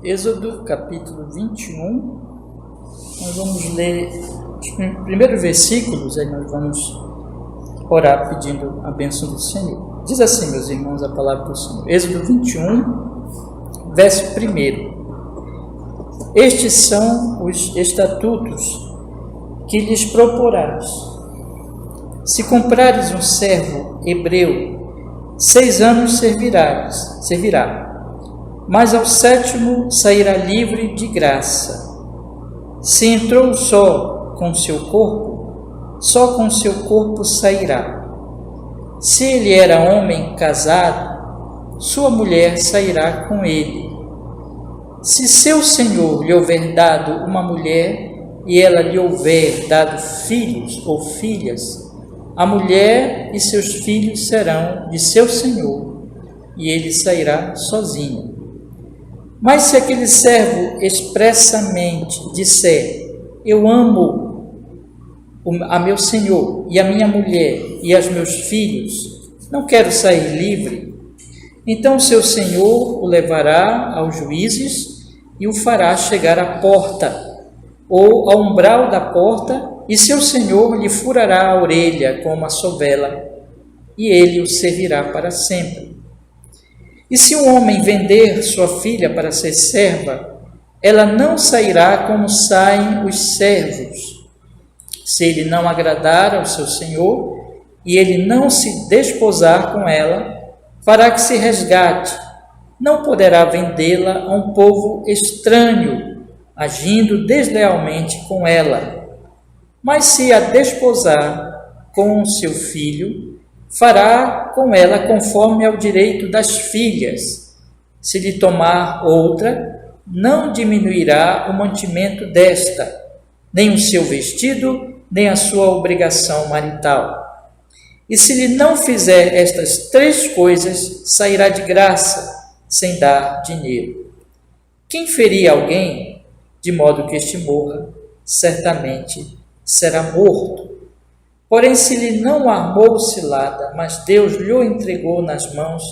Êxodo capítulo 21, nós vamos ler os primeiros versículos, aí nós vamos orar pedindo a bênção do Senhor. Diz assim, meus irmãos, a palavra do Senhor. Êxodo 21, verso 1. Estes são os estatutos que lhes proporás. Se comprares um servo hebreu, 6 anos servirá, mas ao 7º sairá livre de graça. Se entrou só com seu corpo, só com seu corpo sairá. Se ele era homem casado, sua mulher sairá com ele. Se seu senhor lhe houver dado uma mulher, e ela lhe houver dado filhos ou filhas, a mulher e seus filhos serão de seu senhor, e ele sairá sozinho. Mas se aquele servo expressamente disser: eu amo a meu senhor e a minha mulher e aos meus filhos, não quero sair livre, então seu senhor o levará aos juízes e o fará chegar à porta ou ao umbral da porta, e seu senhor lhe furará a orelha com uma sovela, e ele o servirá para sempre. E se um homem vender sua filha para ser serva, ela não sairá como saem os servos. Se ele não agradar ao seu senhor, e ele não se desposar com ela, fará que se resgate, não poderá vendê-la a um povo estranho, agindo deslealmente com ela. Mas se a desposar com seu filho, fará com ela conforme ao direito das filhas. Se lhe tomar outra, não diminuirá o mantimento desta, nem o seu vestido, nem a sua obrigação marital. E se lhe não fizer estas 3 coisas, sairá de graça, sem dar dinheiro. Quem ferir alguém, de modo que este morra, certamente será morto. Porém, se lhe não armou cilada, mas Deus lhe entregou nas mãos,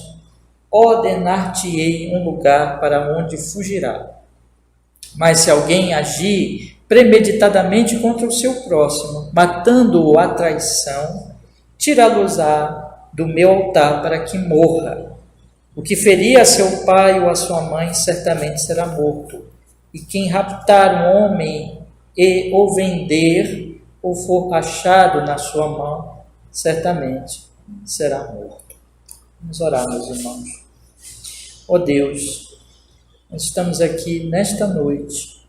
ordenar-te-ei um lugar para onde fugirá. Mas se alguém agir premeditadamente contra o seu próximo, matando-o à traição, tirá-lo-á do meu altar para que morra. O que ferir a seu pai ou a sua mãe certamente será morto. E quem raptar um homem e o vender, ou for achado na sua mão, certamente será morto. Vamos orar, meus irmãos. Ó Deus, nós estamos aqui nesta noite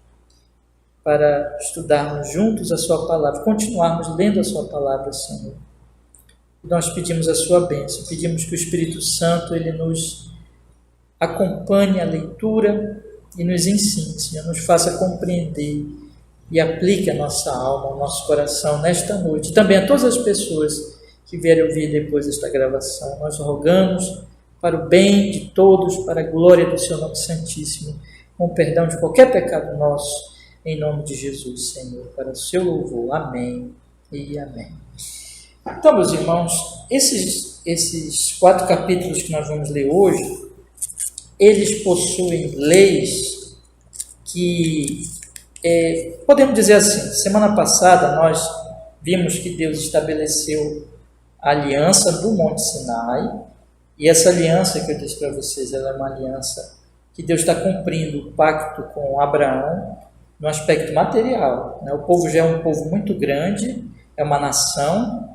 para estudarmos juntos a sua palavra, continuarmos lendo a sua palavra, Senhor. Nós pedimos a sua bênção, pedimos que o Espírito Santo ele nos acompanhe a leitura e nos ensine, Senhor, nos faça compreender e aplique a nossa alma, ao nosso coração nesta noite. E também a todas as pessoas que vierem ouvir depois desta gravação. Nós rogamos para o bem de todos, para a glória do seu nome santíssimo, com perdão de qualquer pecado nosso, em nome de Jesus, Senhor, para o seu louvor. Amém e amém. Então, meus irmãos, esses 4 capítulos que nós vamos ler hoje, eles possuem leis que, podemos dizer assim, semana passada nós vimos que Deus estabeleceu a aliança do Monte Sinai, e essa aliança que eu disse para vocês, ela é uma aliança que Deus está cumprindo o pacto com Abraão no aspecto material, né? O povo já é um povo muito grande, é uma nação,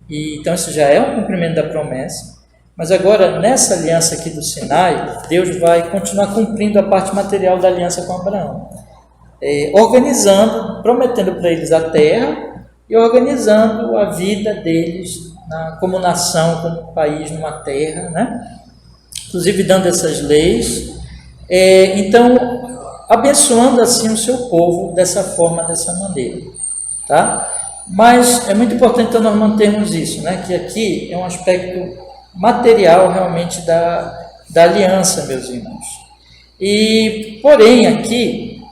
e então isso já é um cumprimento da promessa. Mas agora, nessa aliança aqui do Sinai, Deus vai continuar cumprindo a parte material da aliança com Abraão, organizando, prometendo para eles a terra e organizando a vida deles como nação, como país numa terra, né? Inclusive dando essas leis, então abençoando assim o seu povo dessa forma, dessa maneira, tá? Mas é muito importante então nós mantermos isso, né? Que aqui é um aspecto material realmente da aliança, meus irmãos. E porém aqui,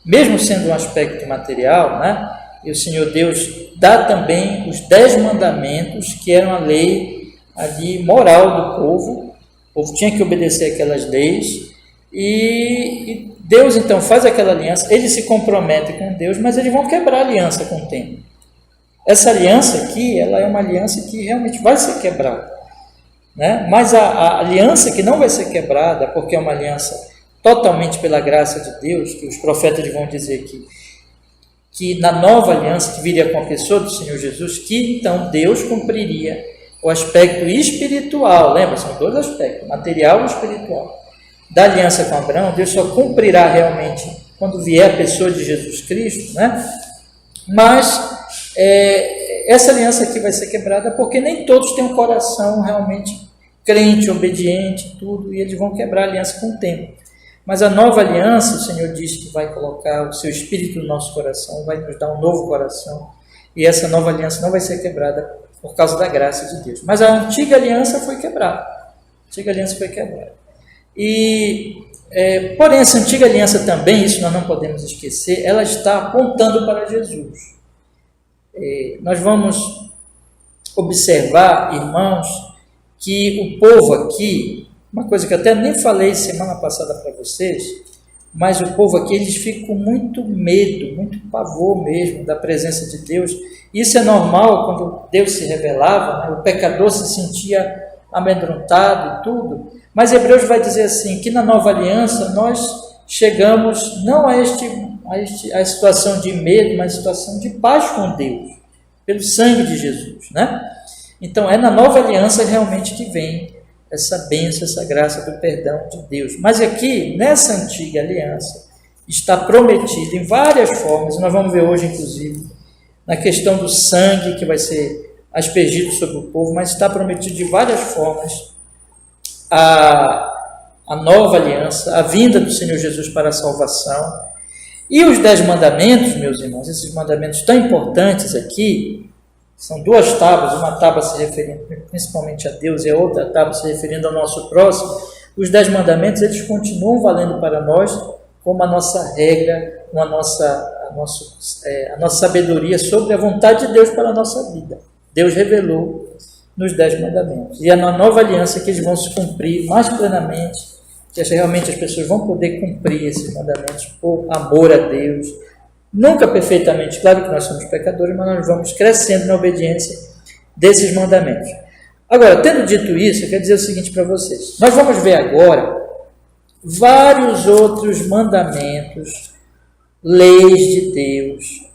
mesmo sendo um aspecto material, né? E o Senhor Deus dá também os 10 mandamentos, que eram a lei ali moral do povo. O povo tinha que obedecer aquelas leis, E Deus então faz aquela aliança, eles se comprometem com Deus, mas eles vão quebrar a aliança com o tempo. Essa aliança aqui, ela é uma aliança que realmente vai ser quebrada, né? Mas a aliança que não vai ser quebrada, porque é uma aliança totalmente pela graça de Deus, que os profetas vão dizer que na nova aliança que viria com a pessoa do Senhor Jesus, que então Deus cumpriria o aspecto espiritual, lembra? São dois aspectos, material e espiritual. Da aliança com Abraão, Deus só cumprirá realmente quando vier a pessoa de Jesus Cristo, né? Mas essa aliança aqui vai ser quebrada porque nem todos têm um coração realmente crente, obediente, tudo, e eles vão quebrar a aliança com o tempo. Mas a nova aliança, o Senhor diz que vai colocar o seu Espírito no nosso coração, vai nos dar um novo coração, e essa nova aliança não vai ser quebrada por causa da graça de Deus. Mas a antiga aliança foi quebrada. A antiga aliança foi quebrada. Porém, essa antiga aliança também, isso nós não podemos esquecer, ela está apontando para Jesus. Nós vamos observar, irmãos, que o povo aqui, uma coisa que eu até nem falei semana passada para vocês, mas o povo aqui, eles ficam com muito medo, muito pavor mesmo da presença de Deus. Isso é normal quando Deus se revelava, né? O pecador se sentia amedrontado e tudo, mas Hebreus vai dizer assim, que na nova aliança nós chegamos não a situação de medo, mas a situação de paz com Deus, pelo sangue de Jesus, né? Então é na nova aliança realmente que vem essa bênção, essa graça do perdão de Deus. Mas aqui, nessa antiga aliança, está prometido em várias formas, nós vamos ver hoje, inclusive, na questão do sangue que vai ser aspergido sobre o povo, mas está prometido de várias formas a nova aliança, a vinda do Senhor Jesus para a salvação. E os 10 mandamentos, meus irmãos, esses mandamentos tão importantes aqui, são 2 tábuas, uma tábua se referindo principalmente a Deus e a outra tábua se referindo ao nosso próximo. Os 10 mandamentos, eles continuam valendo para nós como a nossa regra, a nossa sabedoria sobre a vontade de Deus para a nossa vida. Deus revelou nos 10 mandamentos. E é na nova aliança que eles vão se cumprir mais plenamente, que realmente as pessoas vão poder cumprir esses mandamentos por amor a Deus. Nunca perfeitamente, claro que nós somos pecadores, mas nós vamos crescendo na obediência desses mandamentos. Agora, tendo dito isso, eu quero dizer o seguinte para vocês. Nós vamos ver agora vários outros mandamentos, leis de Deus,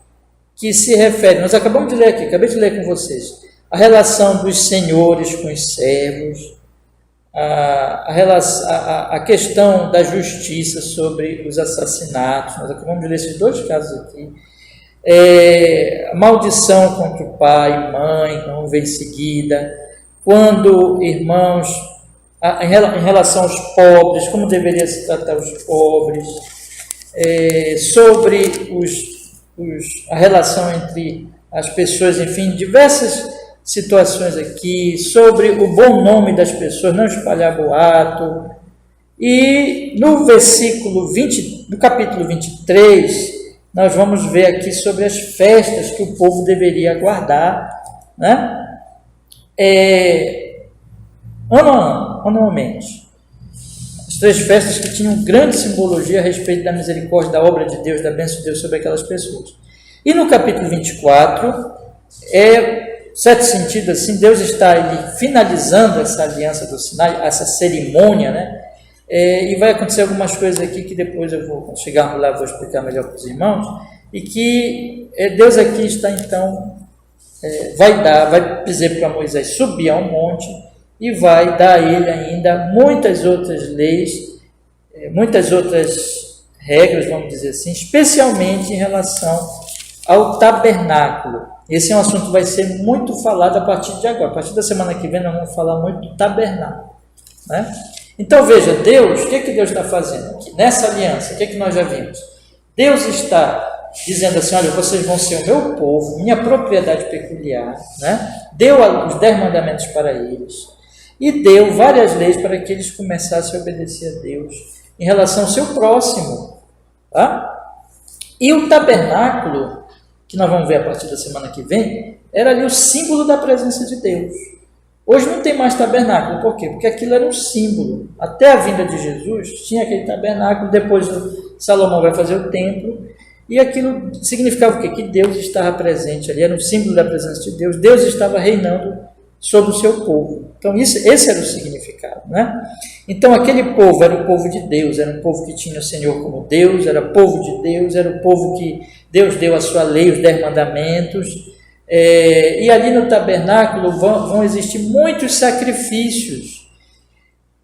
que se referem, nós acabamos de ler aqui, acabei de ler com vocês, a relação dos senhores com os servos, a questão da justiça sobre os assassinatos, nós acabamos de ler esses 2 casos aqui, a maldição contra o pai e mãe, que vamos ver em seguida, quando, irmãos, em relação aos pobres, como deveria se tratar os pobres, sobre a relação entre as pessoas, enfim, diversas situações aqui, sobre o bom nome das pessoas, não espalhar boato. E no capítulo 23, nós vamos ver aqui sobre as festas que o povo deveria guardar, né? Anualmente. As 3 festas que tinham grande simbologia a respeito da misericórdia, da obra de Deus, da bênção de Deus sobre aquelas pessoas. E no capítulo 24, certo sentido assim, Deus está finalizando essa aliança do Sinai, essa cerimônia, né? E vai acontecer algumas coisas aqui que depois eu vou chegar lá, vou explicar melhor para os irmãos, e que Deus aqui está então, vai dizer para Moisés subir a um monte e vai dar a ele ainda muitas outras leis, muitas outras regras, vamos dizer assim, especialmente em relação ao tabernáculo. Esse é um assunto que vai ser muito falado a partir de agora. A partir da semana que vem nós vamos falar muito do tabernáculo, né? Então veja, Deus, o que Deus está fazendo aqui? Nessa aliança, o que nós já vimos? Deus está dizendo assim, olha, vocês vão ser o meu povo, minha propriedade peculiar, né? Deu os 10 mandamentos para eles e deu várias leis para que eles começassem a obedecer a Deus em relação ao seu próximo, tá? E o tabernáculo, que nós vamos ver a partir da semana que vem, era ali o símbolo da presença de Deus. Hoje não tem mais tabernáculo, por quê? Porque aquilo era um símbolo. Até a vinda de Jesus tinha aquele tabernáculo, depois Salomão vai fazer o templo, e aquilo significava o quê? Que Deus estava presente ali, era um símbolo da presença de Deus, Deus estava reinando sobre o seu povo. Então esse era o significado, né? Então aquele povo era o povo de Deus, era um povo que tinha o Senhor como Deus, era povo de Deus, era o povo que Deus deu a sua lei, os 10 mandamentos, e ali no tabernáculo vão existir muitos sacrifícios.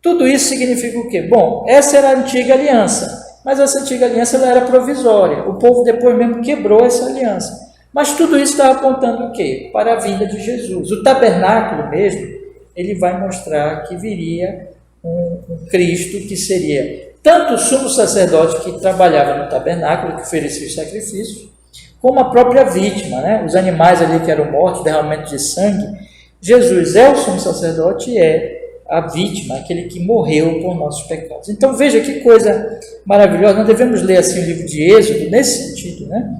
Tudo isso significa o quê? Bom, essa era a antiga aliança, mas essa antiga aliança ela era provisória, o povo depois mesmo quebrou essa aliança. Mas tudo isso está apontando o quê? Para a vinda de Jesus. O tabernáculo mesmo, ele vai mostrar que viria um Cristo que seria tanto o sumo sacerdote que trabalhava no tabernáculo, que oferecia os sacrifícios, como a própria vítima, né? Os animais ali que eram mortos, derramamento de sangue. Jesus é o sumo sacerdote e é a vítima, aquele que morreu por nossos pecados. Então veja que coisa maravilhosa. Nós devemos ler assim o livro de Êxodo nesse sentido, né?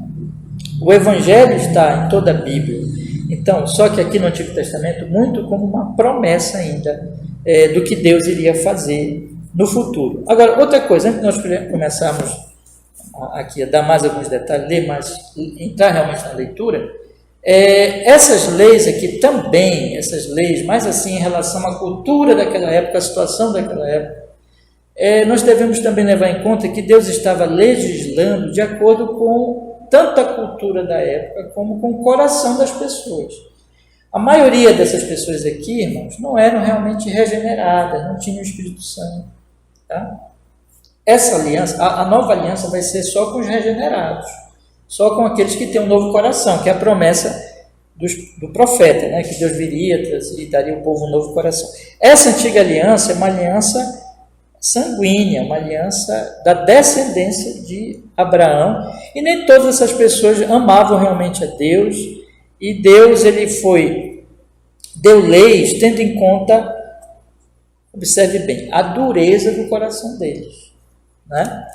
O Evangelho está em toda a Bíblia, então, só que aqui no Antigo Testamento, muito como uma promessa ainda do que Deus iria fazer no futuro. Agora, outra coisa, antes de nós começarmos aqui a dar mais alguns detalhes, ler mais, entrar realmente na leitura, essas leis aqui também, essas leis, mais assim em relação à cultura daquela época, à situação daquela época, nós devemos também levar em conta que Deus estava legislando de acordo com tanto a cultura da época como com o coração das pessoas. A maioria dessas pessoas aqui, irmãos, não eram realmente regeneradas, não tinham o Espírito Santo. Tá? Essa aliança, a nova aliança vai ser só com os regenerados, só com aqueles que têm um novo coração, que é a promessa do profeta, né? Que Deus viria e daria ao povo um novo coração. Essa antiga aliança é uma aliança sanguínea, uma aliança da descendência de Abraão, e nem todas essas pessoas amavam realmente a Deus, e Deus deu leis tendo em conta, observe bem, a dureza do coração deles, né?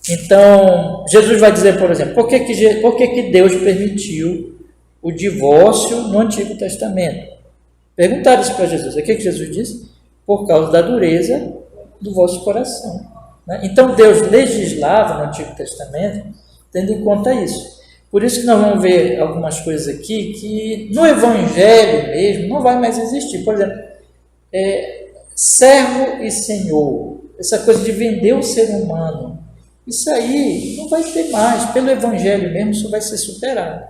Então, Jesus vai dizer, por exemplo, por que Deus permitiu o divórcio no Antigo Testamento? Perguntaram isso para Jesus, o que Jesus disse? Por causa da dureza do vosso coração, né? Então Deus legislava no Antigo Testamento tendo em conta isso. Por isso que nós vamos ver algumas coisas aqui que no Evangelho mesmo não vai mais existir. Por exemplo, servo e senhor, essa coisa de vender o ser humano, isso aí não vai ter mais. Pelo Evangelho mesmo isso vai ser superado.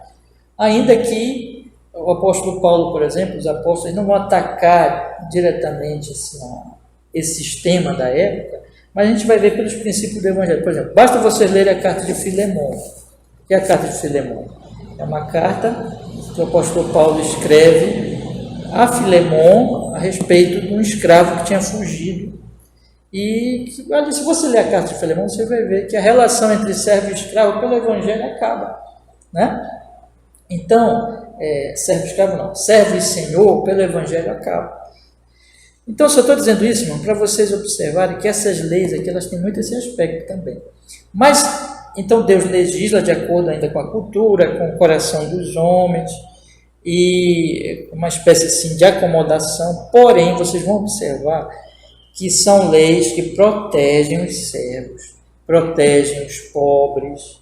Ainda que o apóstolo Paulo, por exemplo, os apóstolos não vão atacar diretamente assim, esse sistema da época, mas a gente vai ver pelos princípios do Evangelho. Por exemplo, basta vocês lerem a carta de Filemão. O que é a carta de Filemão? É uma carta que o apóstolo Paulo escreve a Filemão a respeito de um escravo que tinha fugido. E se você ler a carta de Filemão, você vai ver que a relação entre servo e escravo pelo Evangelho acaba, né? Então, servo e escravo não, servo e senhor pelo Evangelho acaba. Então, só estou dizendo isso, irmão, para vocês observarem que essas leis aqui, elas têm muito esse aspecto também. Mas, então, Deus legisla de acordo ainda com a cultura, com o coração dos homens, e uma espécie assim de acomodação, porém, vocês vão observar que são leis que protegem os servos, protegem os pobres,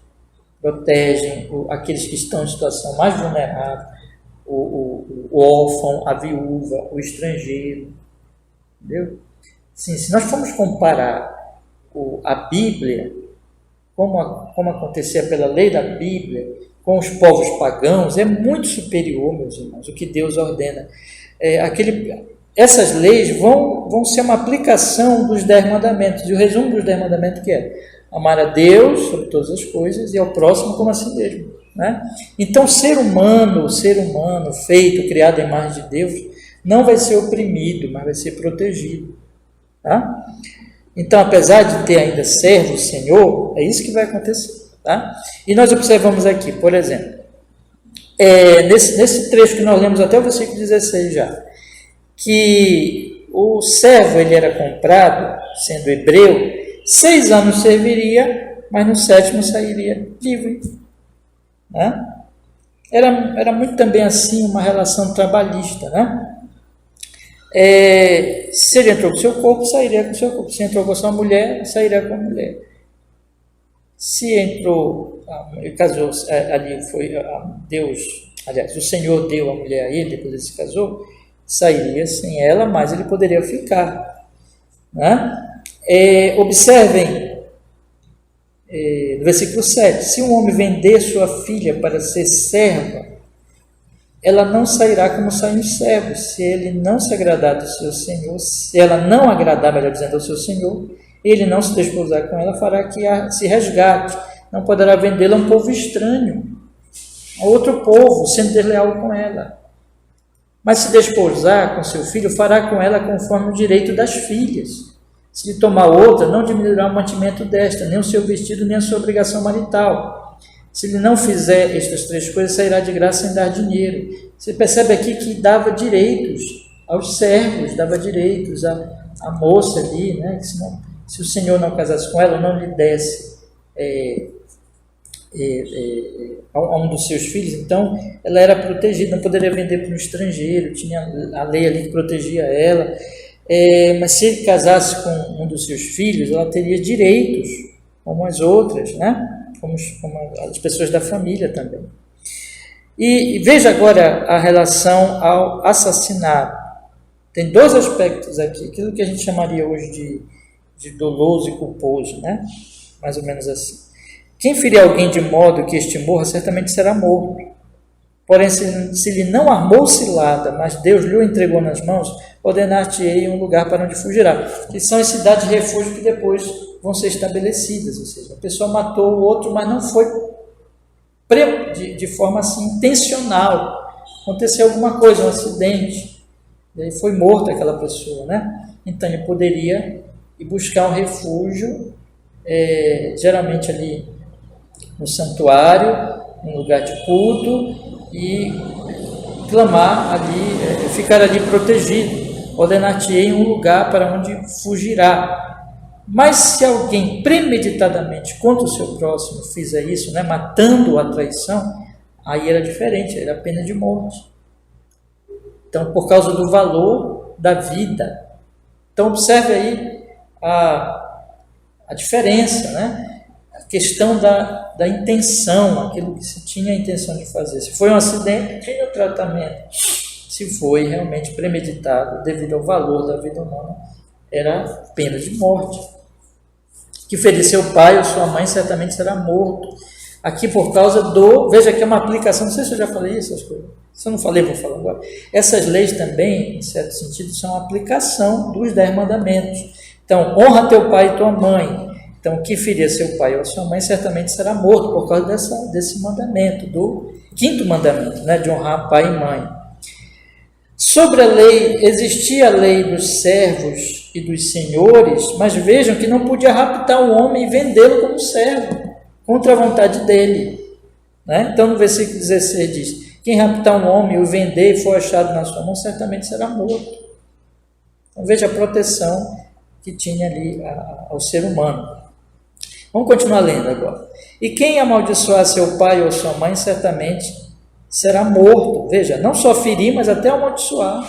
protegem aqueles que estão em situação mais vulnerável, o órfão, a viúva, o estrangeiro. Entendeu? Sim, se nós formos comparar a Bíblia, como acontecia pela lei da Bíblia, com os povos pagãos, é muito superior, meus irmãos, o que Deus ordena. Essas leis vão ser uma aplicação dos 10 mandamentos, e o resumo dos 10 mandamentos que é amar a Deus sobre todas as coisas e ao próximo como a si mesmo, né? Então, ser humano, feito, criado à imagem de Deus, não vai ser oprimido, mas vai ser protegido, tá? Então, apesar de ter ainda servo, Senhor, é isso que vai acontecer, tá? E nós observamos aqui, por exemplo, nesse trecho que nós lemos até o versículo 16 já, que o servo ele era comprado, sendo hebreu, 6 anos serviria, mas no 7º sairia livre, né? Era muito também assim uma relação trabalhista, né? Se ele entrou com o seu corpo, sairia com o seu corpo. Se entrou com a sua mulher, sairia com a mulher. Se entrou, casou, ali foi Deus, aliás, o Senhor deu a mulher a ele, depois ele se casou, sairia sem ela, mas ele poderia ficar. Né? Observem, no versículo 7, se um homem vender sua filha para ser serva, ela não sairá como saem os servos. Se ele não se agradar do seu senhor, se ela não agradar, melhor dizendo, ao seu senhor, ele não se desposar com ela, fará que se resgate. Não poderá vendê-la a um povo estranho, a outro povo, sendo desleal com ela. Mas se desposar com seu filho, fará com ela conforme o direito das filhas. Se lhe tomar outra, não diminuirá o mantimento desta, nem o seu vestido, nem a sua obrigação marital. Se ele não fizer estas três coisas, sairá de graça sem dar dinheiro. Você percebe aqui que dava direitos aos servos, dava direitos à moça ali, né? Se o Senhor não casasse com ela, não lhe desse a um dos seus filhos, então ela era protegida, não poderia vender para um estrangeiro, tinha a lei ali que protegia ela. Mas se ele casasse com um dos seus filhos, ela teria direitos, como as outras, né? Como as pessoas da família também. E veja agora a relação ao assassinato. Tem dois aspectos aqui, aquilo que a gente chamaria hoje de doloso e culposo, né? Mais ou menos assim. Quem ferir alguém de modo que este morra, certamente será morto. Porém, se lhe não armou cilada, mas Deus lhe o entregou nas mãos, ordenar-te-ei um lugar para onde fugirá. Que são as cidades de refúgio que depois vão ser estabelecidas. Ou seja, a pessoa matou o outro, mas não foi de forma assim intencional. Aconteceu alguma coisa, um acidente, e aí foi morta aquela pessoa, né? Então ele poderia ir buscar um refúgio, geralmente ali no santuário, um lugar de culto, e clamar ali, ficar ali protegido. Ordenar-te-ei um lugar para onde fugirá. Mas se alguém premeditadamente contra o seu próximo fizer isso, né, matando a traição, aí era diferente, era pena de morte. Então, por causa do valor da vida. Então, observe aí a diferença, né? A questão da intenção, aquilo que se tinha a intenção de fazer. Se foi um acidente, tinha o tratamento. Se foi realmente premeditado, devido ao valor da vida humana, era pena de morte. Que ferir seu pai ou sua mãe certamente será morto. Aqui por causa veja que é uma aplicação, não sei se eu já falei essas coisas. Se eu não falei, vou falar agora. Essas leis também, em certo sentido, são a aplicação dos 10 mandamentos. Então, honra teu pai e tua mãe. Então, que ferir seu pai ou sua mãe certamente será morto por causa desse mandamento, do 5º mandamento, né, de honrar pai e mãe. Sobre a lei, existia a lei dos servos e dos senhores, mas vejam que não podia raptar o homem e vendê-lo como servo, contra a vontade dele. Né? Então, no versículo 16 diz, quem raptar um homem e o vender e for achado na sua mão, certamente será morto. Então, veja a proteção que tinha ali ao ser humano. Vamos continuar lendo agora. E quem amaldiçoar seu pai ou sua mãe, certamente será morto. Veja, não só ferir, mas até amaldiçoar.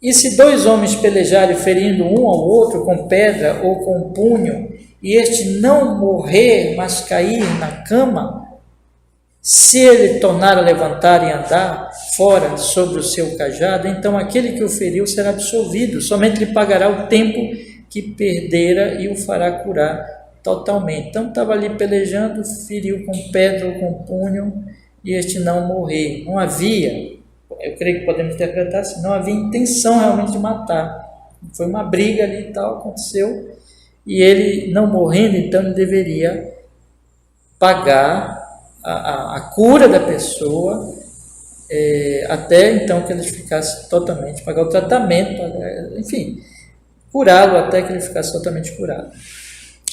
E se 2 homens pelejarem ferindo um ao outro com pedra ou com punho, e este não morrer, mas cair na cama, se ele tornar a levantar e andar fora sobre o seu cajado, então aquele que o feriu será absolvido, somente lhe pagará o tempo que perdera e o fará curar totalmente. Então estava ali pelejando, feriu com pedra ou com punho, e este não morrer. Não havia, eu creio que podemos interpretar assim, não havia intenção realmente de matar. Foi uma briga ali e tal, aconteceu, e ele não morrendo, então ele deveria pagar a cura da pessoa, até então que ele ficasse totalmente, pagar o tratamento, enfim, curá-lo até que ele ficasse totalmente curado.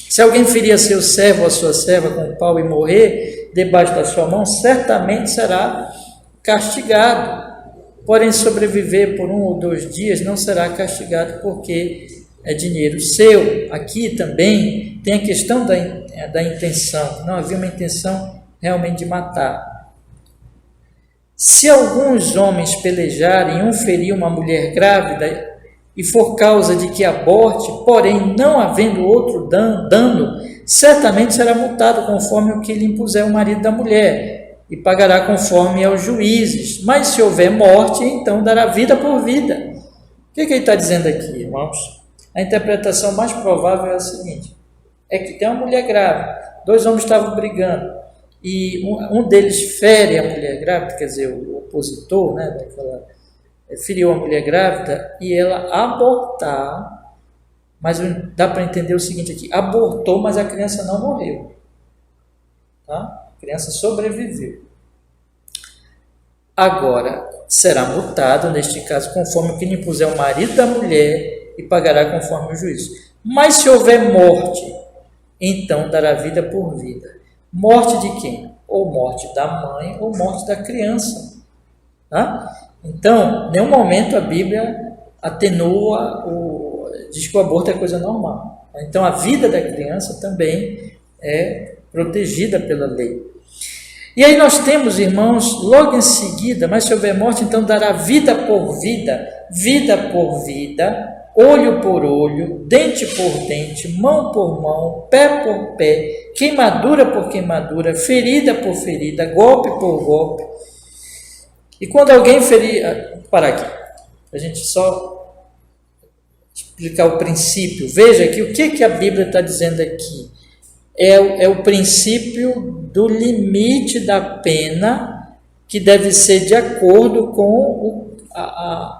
Se alguém ferir a seu servo ou a sua serva com um pau e morrer debaixo da sua mão, certamente será castigado. Porém, sobreviver por 1 ou 2 dias não será castigado, porque é dinheiro seu. Aqui também tem a questão da intenção. Não havia uma intenção realmente de matar. Se alguns homens pelejarem e um ferir uma mulher grávida e for causa de que aborte, porém não havendo outro dano, certamente será multado conforme o que lhe impuser o marido da mulher e pagará conforme aos juízes. Mas se houver morte, então dará vida por vida. O que ele está dizendo aqui, irmãos? A interpretação mais provável é a seguinte: é que tem uma mulher grávida, 2 homens estavam brigando, e um deles fere a mulher grávida, quer dizer, o opositor, né, feriu a mulher grávida, e ela abortar, mas dá para entender o seguinte aqui: abortou, mas a criança não morreu, tá? A criança sobreviveu. Agora, será multado, neste caso, conforme o que lhe impuser o marido da mulher, e pagará conforme o juízo. Mas se houver morte, então dará vida por vida. Morte de quem? Ou morte da mãe, ou morte da criança. Tá? Então, em nenhum momento a Bíblia atenua, diz que o aborto é coisa normal. Então, a vida da criança também é protegida pela lei. E aí nós temos, irmãos, logo em seguida, mas se houver morte, então dará vida por vida, olho por olho, dente por dente, mão por mão, pé por pé, queimadura por queimadura, ferida por ferida, golpe por golpe. E quando alguém ferir... Parar aqui, a gente só explicar o princípio. Veja aqui o que a Bíblia está dizendo aqui. É o princípio do limite da pena, que deve ser de acordo com a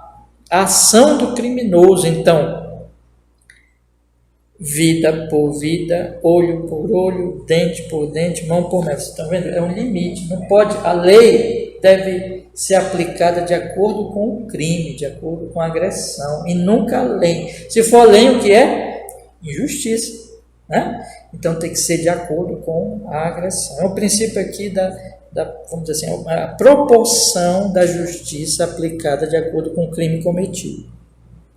ação do criminoso. Então, vida por vida, olho por olho, dente por dente, mão por mão. Vocês estão vendo? É um limite. Não pode. A lei deve ser aplicada de acordo com o crime, de acordo com a agressão, e nunca além. Se for além, o que é? Injustiça, né? Então tem que ser de acordo com a agressão. É o princípio aqui vamos dizer assim, a proporção da justiça aplicada de acordo com o crime cometido.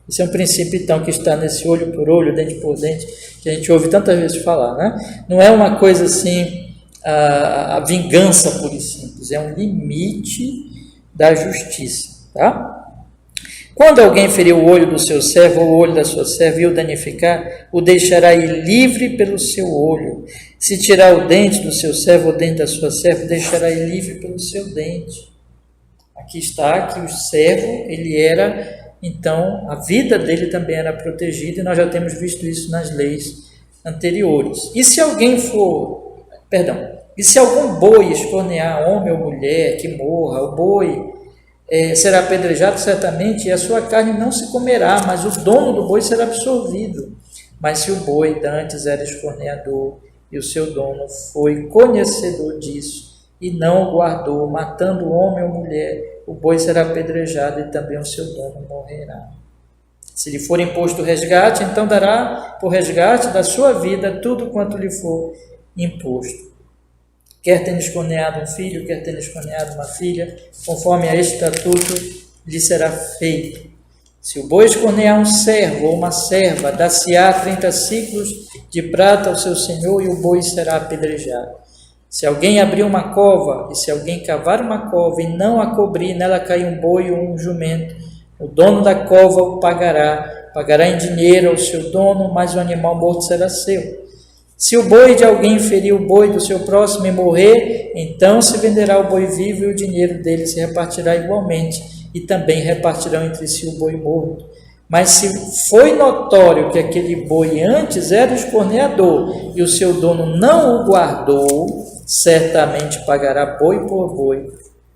Esse é um princípio, então, que está nesse olho por olho, dente por dente, que a gente ouve tantas vezes falar, né? Não é uma coisa assim, a vingança pura e simples, é um limite da justiça, tá? Quando alguém ferir o olho do seu servo ou o olho da sua serva e o danificar, o deixará ir livre pelo seu olho. Se tirar o dente do seu servo ou o dente da sua serva, deixará ir livre pelo seu dente. Aqui está que o servo, ele era, então, a vida dele também era protegida, e nós já temos visto isso nas leis anteriores. E se alguém e se algum boi escornear homem ou mulher que morra, o boi será apedrejado certamente, e a sua carne não se comerá, mas o dono do boi será absolvido. Mas se o boi dantes era escorneador, e o seu dono foi conhecedor disso, e não o guardou, matando homem ou mulher, o boi será apedrejado, e também o seu dono morrerá. Se lhe for imposto resgate, então dará por resgate da sua vida tudo quanto lhe for imposto. Quer tenha escorneado um filho, quer tenha escorneado uma filha, conforme a este estatuto lhe será feito. Se o boi escornear um servo ou uma serva, dar-se-á 30 ciclos de prata ao seu senhor, e o boi será apedrejado. Se alguém abrir uma cova, e se alguém cavar uma cova e não a cobrir, nela cai um boi ou um jumento, o dono da cova o pagará em dinheiro ao seu dono, mas o animal morto será seu. Se o boi de alguém ferir o boi do seu próximo e morrer, então se venderá o boi vivo, e o dinheiro dele se repartirá igualmente, e também repartirão entre si o boi morto. Mas se foi notório que aquele boi antes era escorneador, e o seu dono não o guardou, certamente pagará boi por boi,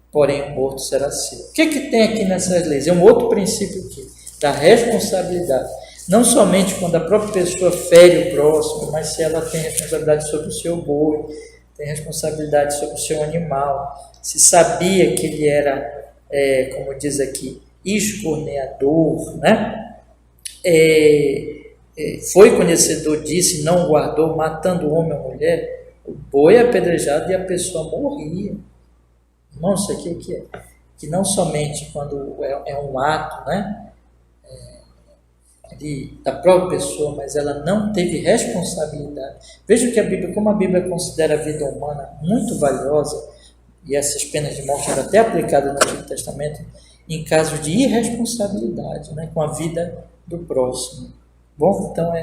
porém o morto será seu. O que tem aqui nessas leis? É um outro princípio aqui, da responsabilidade. Não somente quando a própria pessoa fere o próximo, mas se ela tem responsabilidade sobre o seu boi, tem responsabilidade sobre o seu animal, se sabia que ele era, como diz aqui, escorneador, né? Foi conhecedor disso e não guardou, matando o homem ou mulher, o boi é apedrejado e a pessoa morria. Irmão, isso aqui o que é? Que não somente quando é um ato, né? Da própria pessoa, mas ela não teve responsabilidade. Veja que como a Bíblia considera a vida humana muito valiosa, e essas penas de morte eram até aplicadas no Antigo Testamento, em caso de irresponsabilidade, né, com a vida do próximo. Bom, então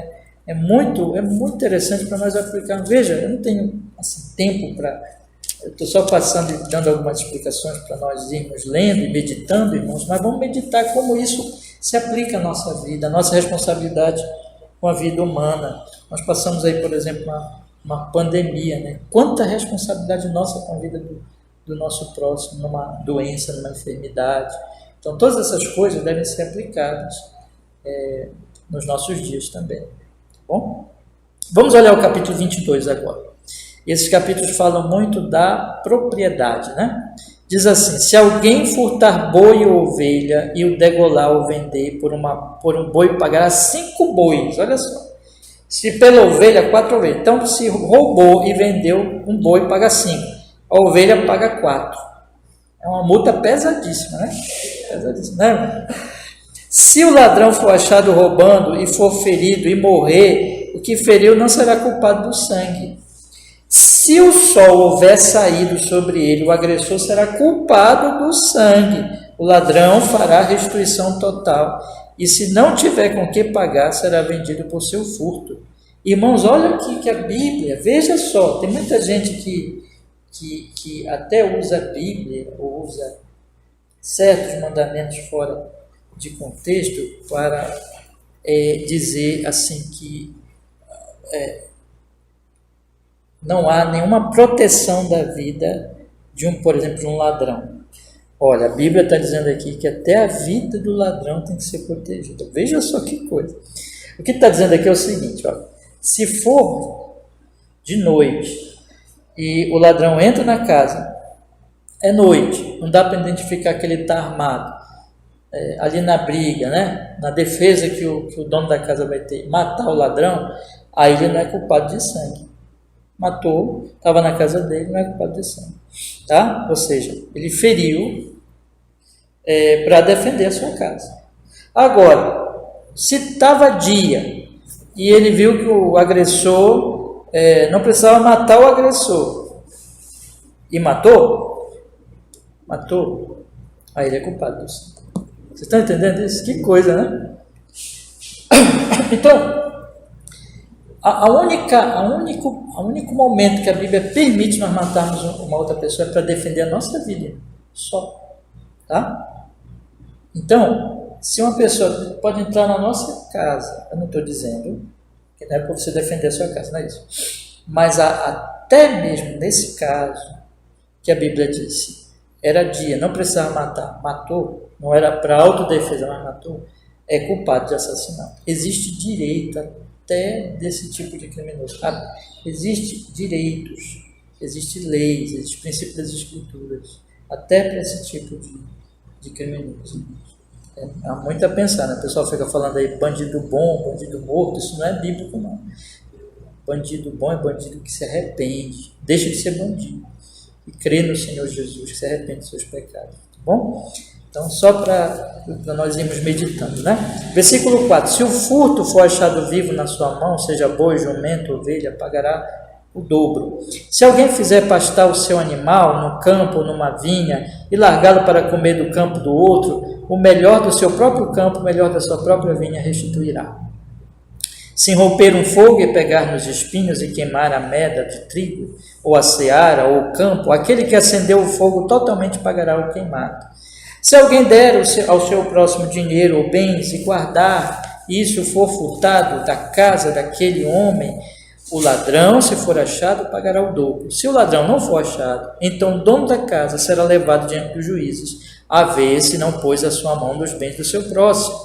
é muito interessante para nós aplicarmos. Veja, eu não tenho assim, tempo para... Eu estou só passando e dando algumas explicações para nós irmos lendo e meditando, irmãos, mas vamos meditar como isso se aplica à nossa vida, à nossa responsabilidade com a vida humana. Nós passamos aí, por exemplo, uma pandemia, né? Quanta responsabilidade nossa com a vida do nosso próximo, numa doença, numa enfermidade. Então, todas essas coisas devem ser aplicadas nos nossos dias também. Tá bom? Vamos olhar o capítulo 22 agora. Esses capítulos falam muito da propriedade, né? Diz assim: se alguém furtar boi ou ovelha e o degolar ou vender por um boi, pagará 5 bois. Olha só. Se pela ovelha, 4 ovelhas. Então, se roubou e vendeu um boi, paga 5. A ovelha paga 4. É uma multa pesadíssima, né? Pesadíssima, né? Se o ladrão for achado roubando e for ferido e morrer, o que feriu não será culpado do sangue. Se o sol houver saído sobre ele, o agressor será culpado do sangue. O ladrão fará restituição total. E se não tiver com que pagar, será vendido por seu furto. Irmãos, olha aqui que a Bíblia, veja só, tem muita gente que até usa a Bíblia, ou usa certos mandamentos fora de contexto para dizer assim que não há nenhuma proteção da vida de por exemplo, de um ladrão. Olha, a Bíblia está dizendo aqui que até a vida do ladrão tem que ser protegida. Veja só que coisa. O que está dizendo aqui é o seguinte, ó, se for de noite e o ladrão entra na casa, é noite, não dá para identificar que ele está armado, ali na briga, né? Na defesa que o dono da casa vai ter, matar o ladrão, aí ele não é culpado de sangue. Matou, estava na casa dele, não é culpado de sangue. Tá? Ou seja, ele feriu para defender a sua casa. Agora, se estava dia e ele viu que o agressor não precisava matar o agressor e matou, aí ele é culpado do sangue. Vocês estão entendendo isso? Que coisa, né? Então, o único momento que a Bíblia permite nós matarmos uma outra pessoa é para defender a nossa vida, só, tá? Então, se uma pessoa pode entrar na nossa casa, eu não estou dizendo que não é para você defender a sua casa, não é isso, mas até mesmo nesse caso que a Bíblia disse, era dia, não precisava matar, matou, não era para autodefesa, mas matou, é culpado de assassinato. Existe direito até desse tipo de criminoso. Existem direitos, existem leis, existem princípios das escrituras, até para esse tipo de criminoso. Há muito a pensar, né? O pessoal fica falando aí, bandido bom, bandido morto, isso não é bíblico, não. Bandido bom é bandido que se arrepende, deixa de ser bandido, e crê no Senhor Jesus, que se arrepende dos seus pecados, tá bom? Então, só para nós irmos meditando, né? Versículo 4. Se o furto for achado vivo na sua mão, seja boi, jumento, ovelha, pagará o dobro. Se alguém fizer pastar o seu animal no campo ou numa vinha e largá-lo para comer do campo do outro, o melhor do seu próprio campo, o melhor da sua própria vinha restituirá. Se romper um fogo e pegar nos espinhos e queimar a meda de trigo, ou a seara, ou o campo, aquele que acendeu o fogo totalmente pagará o queimado. Se alguém der ao seu próximo dinheiro ou bens e guardar, e isso for furtado da casa daquele homem, o ladrão, se for achado, pagará o dobro. Se o ladrão não for achado, então o dono da casa será levado diante dos juízes, a ver se não pôs a sua mão nos bens do seu próximo,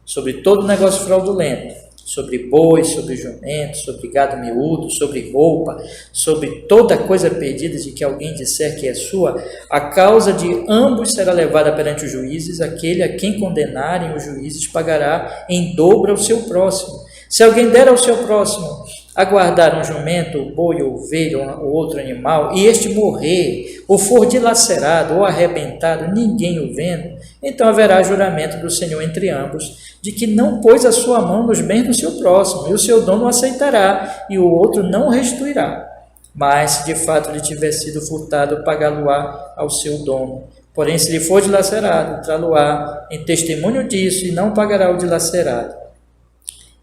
sobre todo negócio fraudulento, sobre boi, sobre jumento, sobre gado miúdo, sobre roupa, sobre toda coisa perdida de que alguém disser que é sua, a causa de ambos será levada perante os juízes, aquele a quem condenarem os juízes pagará em dobro ao seu próximo. Se alguém der ao seu próximo a guardar um jumento, boi, ou ovelha, ou outro animal, e este morrer, ou for dilacerado, ou arrebentado, ninguém o vendo, então haverá juramento do Senhor entre ambos, de que não pôs a sua mão nos bens do seu próximo, e o seu dono o aceitará, e o outro não o restituirá. mas se de fato lhe tiver sido furtado, pagá-lo-á ao seu dono. Porém, se lhe for dilacerado, trá-lo-á em testemunho disso, e não pagará o dilacerado.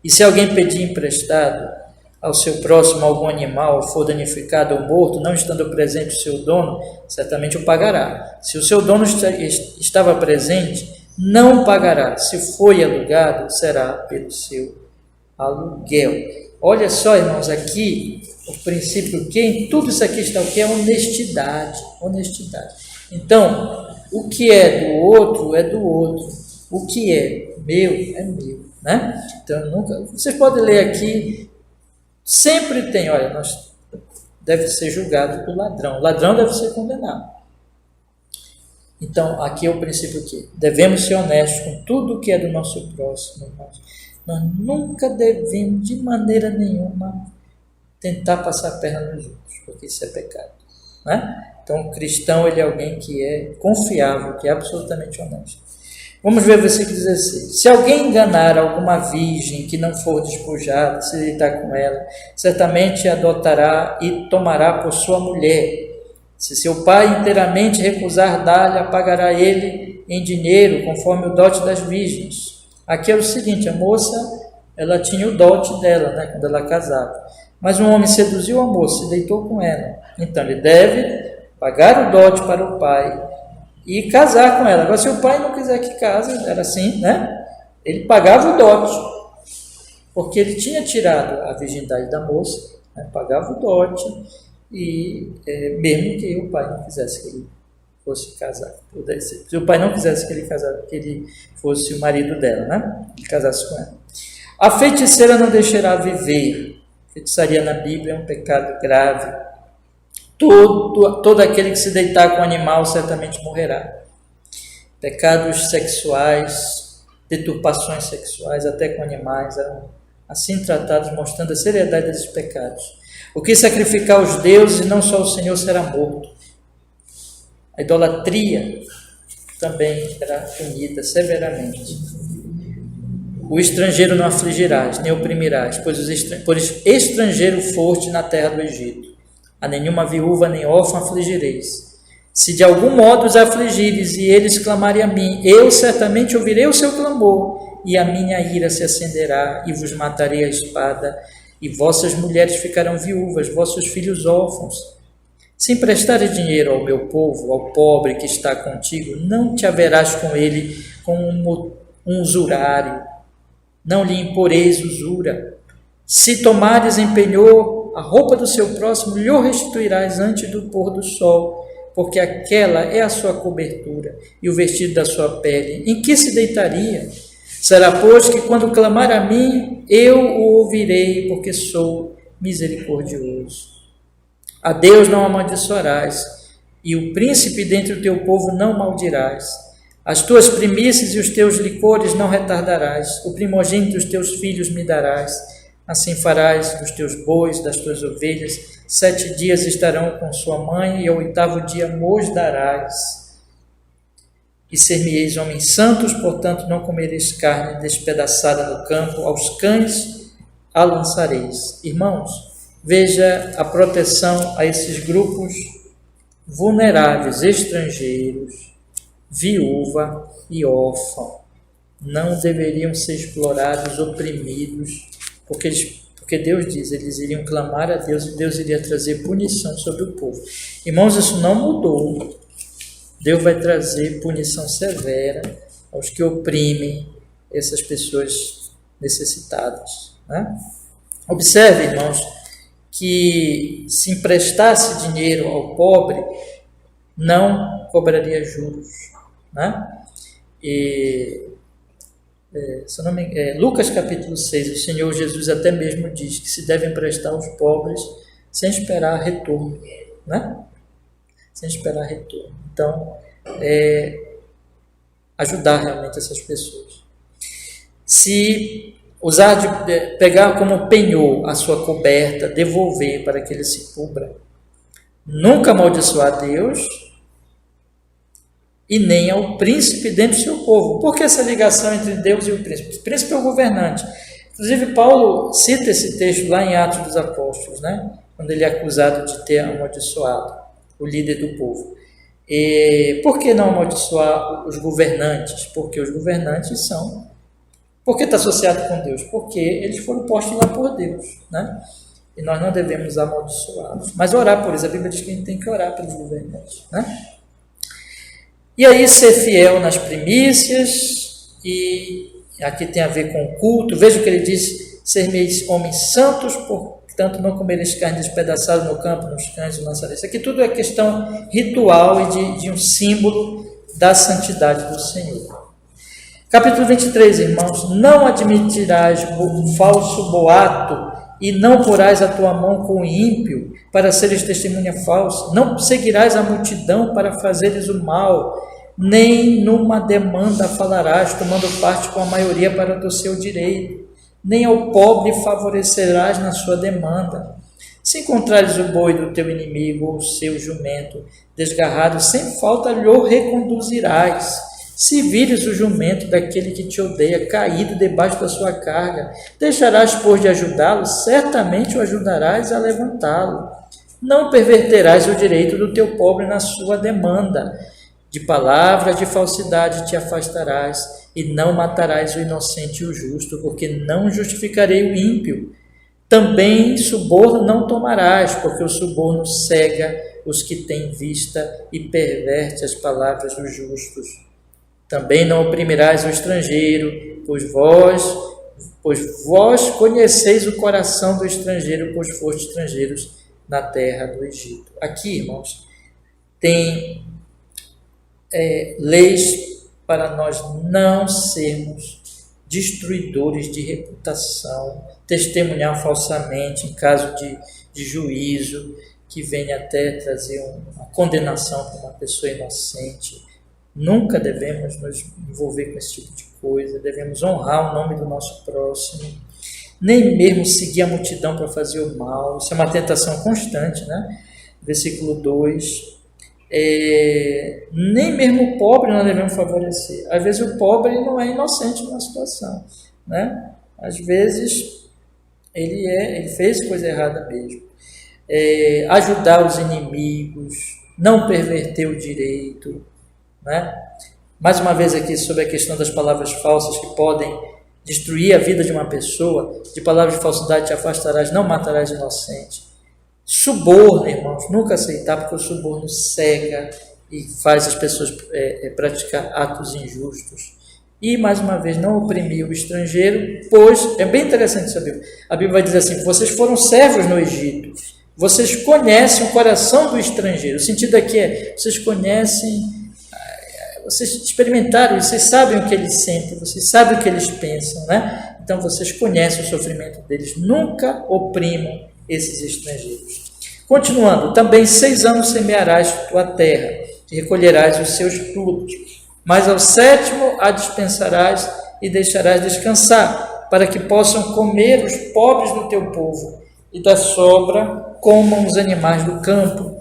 E se alguém pedir emprestado ao seu próximo algum animal, for danificado ou morto, não estando presente o seu dono, certamente o pagará. Se o seu dono estava presente, não pagará. Se foi alugado, será pelo seu aluguel. Olha só, irmãos, aqui o princípio que em tudo isso aqui está o que é honestidade. Honestidade. Então, o que é do outro é do outro. O que é meu é meu, né? Então, nunca. Vocês podem ler aqui. Sempre tem, olha, nós deve ser julgado por ladrão. O ladrão deve ser condenado. Então, aqui é o princípio que devemos ser honestos com tudo que é do nosso próximo. Nós nunca devemos, de maneira nenhuma, tentar passar a perna nos outros, porque isso é pecado, né? Então, o cristão, ele é alguém que é confiável, que é absolutamente honesto. Vamos ver o versículo 16. Se alguém enganar alguma virgem que não for despojada, se deitar com ela, certamente a adotará e tomará por sua mulher. Se seu pai inteiramente recusar dar-lhe, pagará ele em dinheiro, conforme o dote das virgens. Aqui é o seguinte, a moça, ela tinha o dote dela, né, quando ela casava. Mas um homem seduziu a moça e deitou com ela. Então, ele deve pagar o dote para o pai e casar com ela. Agora, se o pai não quiser que case, era assim, né? Ele pagava o dote, porque ele tinha tirado a virgindade da moça, né? Pagava o dote, e mesmo que o pai não quisesse que ele fosse casar. Se o pai não quisesse que ele casasse, que ele fosse o marido dela, né? Que casasse com ela. A feiticeira não deixará viver. Feitiçaria na Bíblia é um pecado grave. Todo aquele que se deitar com o animal certamente morrerá. Pecados sexuais, deturpações sexuais, até com animais, eram assim tratados, mostrando a seriedade desses pecados. O que sacrificar os deuses, não só o Senhor será morto. A idolatria também será punida severamente. O estrangeiro não afligirás, nem oprimirás, pois estrangeiro foste na terra do Egito. A nenhuma viúva nem órfã afligireis. Se de algum modo os afligires e eles clamarem a mim, eu certamente ouvirei o seu clamor, e a minha ira se acenderá, e vos matarei a espada, e vossas mulheres ficarão viúvas, vossos filhos órfãos. Se emprestares dinheiro ao meu povo, ao pobre que está contigo, não te haverás com ele como um usurário, não lhe imporeis usura. Se tomares em penhor a roupa do seu próximo, lhe restituirás antes do pôr do sol, porque aquela é a sua cobertura e o vestido da sua pele. Em que se deitaria? Será, pois, que quando clamar a mim, eu o ouvirei, porque sou misericordioso. A Deus não amaldiçoarás, e o príncipe dentre o teu povo não maldirás. As tuas primícias e os teus licores não retardarás, o primogênito dos teus filhos me darás. Assim farás dos teus bois, das tuas ovelhas, 7 dias estarão com sua mãe, e ao 8º dia mos darás. E ser-me-eis homens santos, portanto não comereis carne despedaçada no campo, aos cães a lançareis. Irmãos, veja a proteção a esses grupos vulneráveis, estrangeiros, viúva e órfão. Não deveriam ser explorados, oprimidos, porque Deus diz, eles iriam clamar a Deus e Deus iria trazer punição sobre o povo. Irmãos, isso não mudou. Deus vai trazer punição severa aos que oprimem essas pessoas necessitadas, né? Observe, irmãos, que se emprestasse dinheiro ao pobre, não cobraria juros, né? Lucas capítulo 6, o Senhor Jesus até mesmo diz que se deve emprestar aos pobres sem esperar retorno, né? Sem esperar retorno. Então, ajudar realmente essas pessoas. Se usar pegar como penhor a sua coberta, devolver para que ele se cubra, nunca amaldiçoar a Deus e nem ao príncipe dentro do seu povo. Por que essa ligação entre Deus e o príncipe? O príncipe é o governante. Inclusive, Paulo cita esse texto lá em Atos dos Apóstolos, né? quando ele é acusado de ter amaldiçoado o líder do povo. E por que não amaldiçoar os governantes? Porque os governantes são... Por que está associado com Deus? Porque eles foram postos lá por Deus, né? E nós não devemos amaldiçoá-los. Mas orar por eles. A Bíblia diz que a gente tem que orar pelos governantes, né? E aí ser fiel nas primícias, e aqui tem a ver com o culto. Veja o que ele diz: ser-me-eis homens santos, portanto não comereis carne despedaçada no campo, nos cães e lançareis. Isso aqui tudo é questão ritual e de um símbolo da santidade do Senhor. Capítulo 23, irmãos: não admitirás falso boato, e não porás a tua mão com o ímpio, para seres testemunha falsa. Não seguirás a multidão para fazeres o mal, nem numa demanda falarás, tomando parte com a maioria para o seu direito, nem ao pobre favorecerás na sua demanda. Se encontrares o boi do teu inimigo ou o seu jumento desgarrado, sem falta lhe reconduzirás. Se vires o jumento daquele que te odeia caído debaixo da sua carga, deixarás por de ajudá-lo, certamente o ajudarás a levantá-lo. Não perverterás o direito do teu pobre na sua demanda. De palavra de falsidade te afastarás, e não matarás o inocente e o justo, porque não justificarei o ímpio. Também suborno não tomarás, porque o suborno cega os que têm vista e perverte as palavras dos justos. Também não oprimirás o estrangeiro, pois vós conheceis o coração do estrangeiro, pois fostes estrangeiros na terra do Egito. Aqui, irmãos, tem leis para nós não sermos destruidores de reputação, testemunhar falsamente em caso de juízo, que venha até trazer uma condenação para uma pessoa inocente. Nunca devemos nos envolver com esse tipo de coisa, devemos honrar o nome do nosso próximo, nem mesmo seguir a multidão para fazer o mal. Isso é uma tentação constante, né? Versículo 2, nem mesmo o pobre nós devemos favorecer. Às vezes o pobre não é inocente numa situação, né? Às vezes ele fez coisa errada mesmo. Ajudar os inimigos, não perverter o direito, né? Mais uma vez aqui sobre a questão das palavras falsas que podem destruir a vida de uma pessoa. De palavras de falsidade te afastarás, não matarás inocente. Suborno, irmãos, nunca aceitar, porque o suborno cega e faz as pessoas praticar atos injustos. E, mais uma vez, não oprimir o estrangeiro, pois, é bem interessante saber, a Bíblia vai dizer assim: vocês foram servos no Egito, vocês conhecem o coração do estrangeiro. O sentido aqui é, vocês conhecem, vocês experimentaram, vocês sabem o que eles sentem, vocês sabem o que eles pensam, né? Então vocês conhecem o sofrimento deles, nunca oprimam esses estrangeiros. Continuando: também 6 anos semearás tua terra, e recolherás os seus frutos, mas ao 7º a dispensarás e deixarás descansar, para que possam comer os pobres do teu povo, e da sobra comam os animais do campo.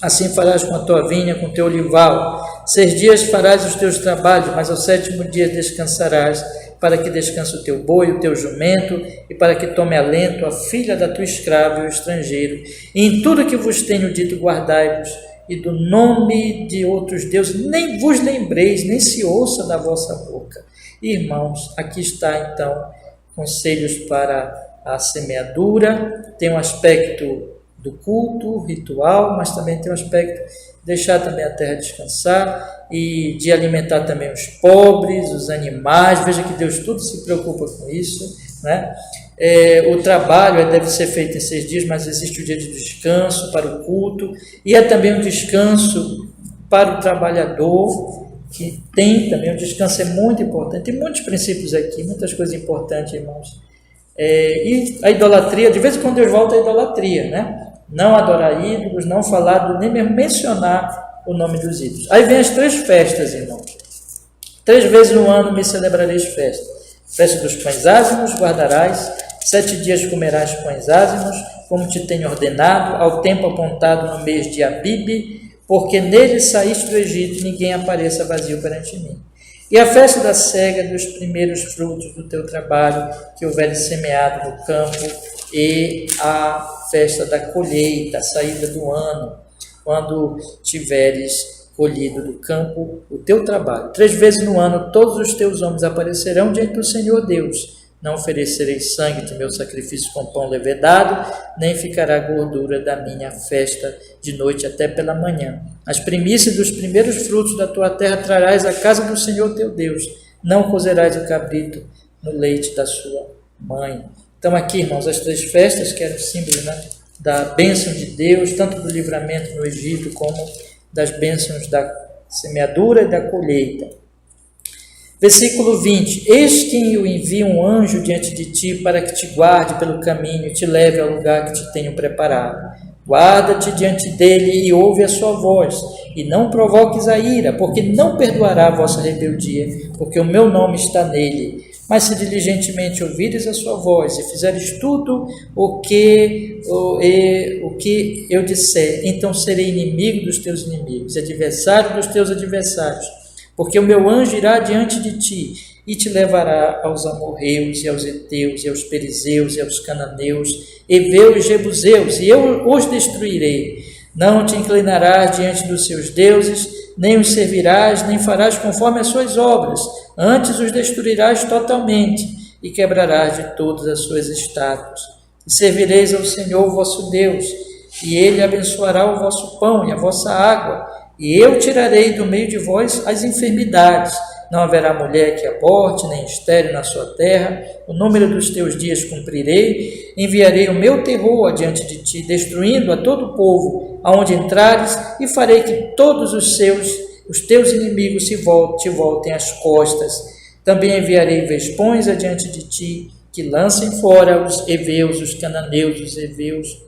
Assim farás com a tua vinha, com o teu olival. 6 dias farás os teus trabalhos, mas ao 7º dia descansarás, para que descanse o teu boi, o teu jumento, e para que tome alento a filha da tua escrava e o estrangeiro. E em tudo que vos tenho dito, guardai-vos, e do nome de outros deuses nem vos lembreis, nem se ouça da vossa boca. Irmãos, aqui está então conselhos para a semeadura. Tem um aspecto do culto, ritual, mas também tem um aspecto de deixar também a terra descansar e de alimentar também os pobres, os animais. Veja que Deus tudo se preocupa com isso, né? O trabalho deve ser feito em 6 dias, mas existe o dia de descanso para o culto, e é também um descanso para o trabalhador, que tem também o descanso, é muito importante. Tem muitos princípios aqui, muitas coisas importantes, irmãos. E a idolatria, de vez em quando Deus volta à idolatria, né? Não adorar ídolos, não falar, nem mesmo mencionar o nome dos ídolos. Aí vem as 3 festas, irmãos. 3 vezes no ano me celebrareis festa. Festa dos pães ázimos guardarás, 7 dias comerás pães ázimos, como te tenho ordenado, ao tempo apontado no mês de Abibe, porque nele saíste do Egito, ninguém apareça vazio perante mim. E a festa da cega dos primeiros frutos do teu trabalho, que houveres semeado no campo, e a festa da colheita, a saída do ano, quando tiveres colhido do campo o teu trabalho. 3 vezes no ano todos os teus homens aparecerão diante do Senhor Deus. Não oferecerei sangue de meu sacrifício com pão levedado, nem ficará gordura da minha festa de noite até pela manhã. As primícias dos primeiros frutos da tua terra trarás à casa do Senhor teu Deus. Não cozerás o cabrito no leite da sua mãe. Então aqui, irmãos, as 3 festas que eram símbolo, né, da bênção de Deus, tanto do livramento no Egito como das bênçãos da semeadura e da colheita. Versículo 20: Eis que eu envio um anjo diante de ti para que te guarde pelo caminho e te leve ao lugar que te tenho preparado. Guarda-te diante dele e ouve a sua voz, e não provoques a ira, porque não perdoará a vossa rebeldia, porque o meu nome está nele. Mas se diligentemente ouvires a sua voz e fizeres tudo o que eu disser, então serei inimigo dos teus inimigos, adversário dos teus adversários. Porque o meu anjo irá diante de ti e te levará aos amorreus e aos heteus e aos perizeus e aos cananeus, heveus e jebuseus, e eu os destruirei. Não te inclinarás diante dos seus deuses, nem os servirás, nem farás conforme as suas obras. Antes os destruirás totalmente e quebrarás de todas as suas estátuas. E servireis ao Senhor vosso Deus, e ele abençoará o vosso pão e a vossa água, e eu tirarei do meio de vós as enfermidades. Não haverá mulher que aborte, nem estéril na sua terra. O número dos teus dias cumprirei. Enviarei o meu terror adiante de ti, destruindo a todo o povo aonde entrares, e farei que todos os teus inimigos te voltem as costas. Também enviarei vespões adiante de ti, que lancem fora os heveus, os cananeus, os heteus,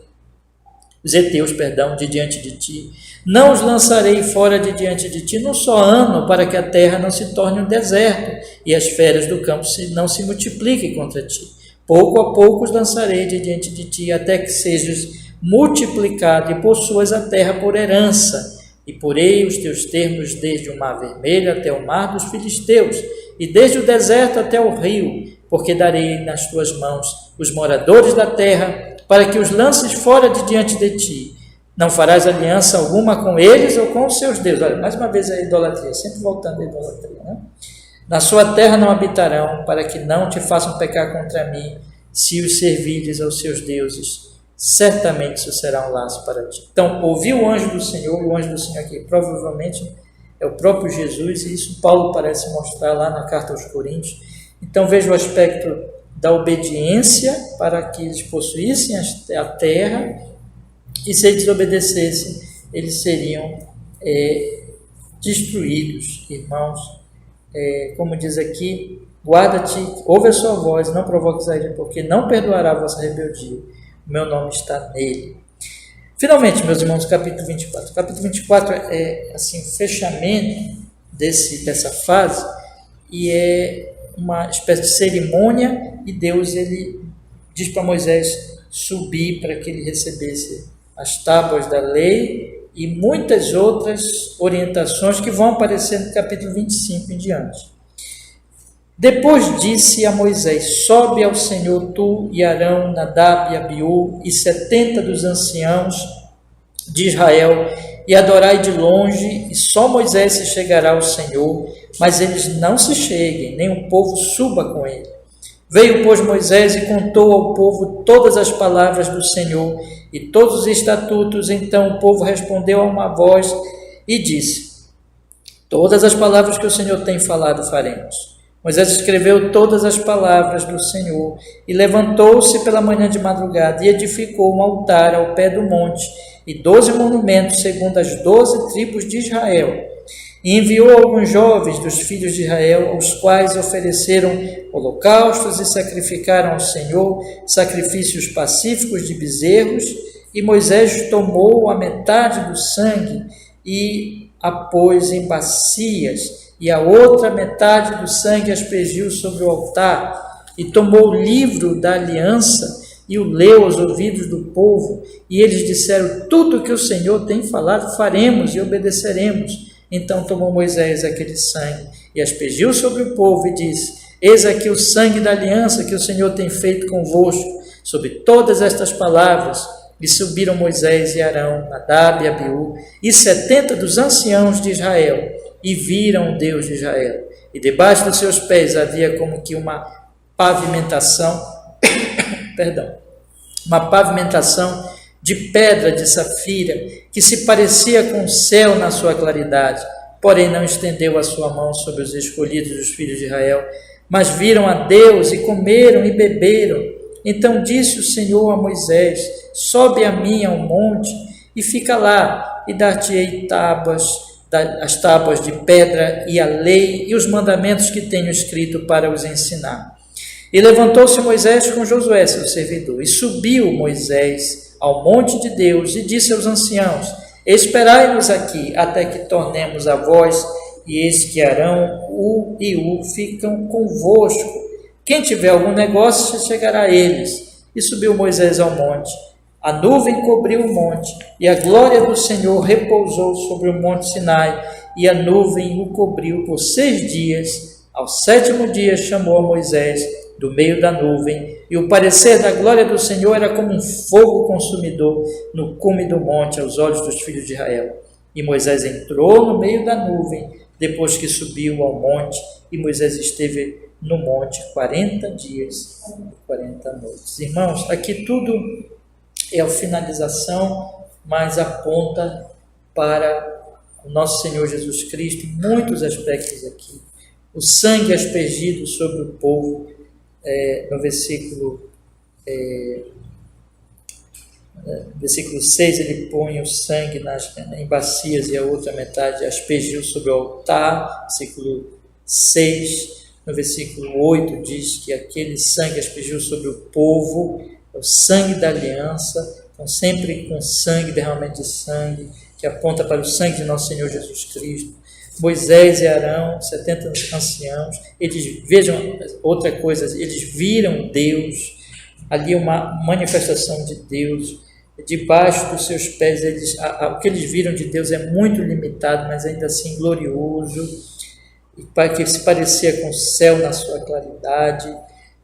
de diante de ti. Não os lançarei fora de diante de ti num só ano, para que a terra não se torne um deserto e as feras do campo não se multipliquem contra ti. Pouco a pouco os lançarei de diante de ti, até que sejas multiplicado e possuas a terra por herança. E porei os teus termos desde o mar vermelho até o mar dos filisteus, e desde o deserto até o rio, porque darei nas tuas mãos os moradores da terra, para que os lances fora de diante de ti. Não farás aliança alguma com eles ou com os seus deuses. Olha, mais uma vez a idolatria, sempre voltando à idolatria, né? Na sua terra não habitarão, para que não te façam pecar contra mim, se os servires aos seus deuses. Certamente isso será um laço para ti. Então, ouviu o anjo do Senhor, e o anjo do Senhor aqui provavelmente é o próprio Jesus, e isso Paulo parece mostrar lá na carta aos Coríntios. Então, veja o aspecto da obediência para que eles possuíssem a terra, e se eles desobedecessem, eles seriam destruídos, irmãos. Como diz aqui, guarda-te, ouve a sua voz, não provoques a ira, porque não perdoará a vossa rebeldia. O meu nome está nele. Finalmente, meus irmãos, capítulo 24. O capítulo 24 é assim, o fechamento dessa fase, e é uma espécie de cerimônia, e Deus ele diz para Moisés subir para que ele recebesse as tábuas da lei e muitas outras orientações que vão aparecer no capítulo 25 em diante. Depois disse a Moisés: sobe ao Senhor tu e Arão, Nadab e Abiú e 70 dos anciãos de Israel, e adorai de longe, e só Moisés se chegará ao Senhor, mas eles não se cheguem, nem o povo suba com ele. Veio, pois, Moisés e contou ao povo todas as palavras do Senhor e todos os estatutos. Então o povo respondeu a uma voz e disse: todas as palavras que o Senhor tem falado faremos. Moisés escreveu todas as palavras do Senhor e levantou-se pela manhã de madrugada e edificou um altar ao pé do monte e 12 monumentos segundo as 12 tribos de Israel. E enviou alguns jovens dos filhos de Israel, aos quais ofereceram holocaustos e sacrificaram ao Senhor sacrifícios pacíficos de bezerros. E Moisés tomou a metade do sangue e a pôs em bacias, e a outra metade do sangue aspergiu sobre o altar. E tomou o livro da aliança e o leu aos ouvidos do povo. E eles disseram: tudo que o Senhor tem falado faremos e obedeceremos. Então tomou Moisés aquele sangue e aspergiu sobre o povo e disse: eis aqui o sangue da aliança que o Senhor tem feito convosco. Sobre todas estas palavras E subiram Moisés e Arão, Nadab e Abiú, e 70 dos anciãos de Israel, e viram o Deus de Israel. E debaixo dos seus pés havia como que uma pavimentação, uma pavimentação de pedra de safira, que se parecia com o céu na sua claridade. Porém não estendeu a sua mão sobre os escolhidos dos filhos de Israel, mas viram a Deus e comeram e beberam. Então disse o Senhor a Moisés: sobe a mim ao monte e fica lá, e dar-te-ei as tábuas de pedra e a lei e os mandamentos que tenho escrito para os ensinar. E levantou-se Moisés com Josué, seu servidor, e subiu Moisés ao monte de Deus e disse aos anciãos: esperai-nos aqui até que tornemos a vós, e eis que Arão, e ficam convosco. Quem tiver algum negócio chegará a eles. E subiu Moisés ao monte. A nuvem cobriu o monte, e a glória do Senhor repousou sobre o monte Sinai, e a nuvem o cobriu por 6 dias. Ao 7º dia chamou a Moisés do meio da nuvem, e o parecer da glória do Senhor era como um fogo consumidor no cume do monte aos olhos dos filhos de Israel. E Moisés entrou no meio da nuvem, depois que subiu ao monte, e Moisés esteve no monte 40 dias e 40 noites. Irmãos, aqui tudo é a finalização, mas aponta para o nosso Senhor Jesus Cristo, em muitos aspectos aqui. O sangue aspergido sobre o povo, no versículo 6, ele põe o sangue em bacias e a outra metade aspergiu sobre o altar. Versículo 6, no versículo 8 diz que aquele sangue aspergiu sobre o povo, é o sangue da aliança, então sempre com sangue, derramamento de sangue, que aponta para o sangue de nosso Senhor Jesus Cristo. Moisés e Arão, 70 anciãos, eles vejam outra coisa, eles viram Deus, ali uma manifestação de Deus, debaixo dos seus pés, o que eles viram de Deus é muito limitado, mas ainda assim glorioso, e que se parecia com o céu na sua claridade.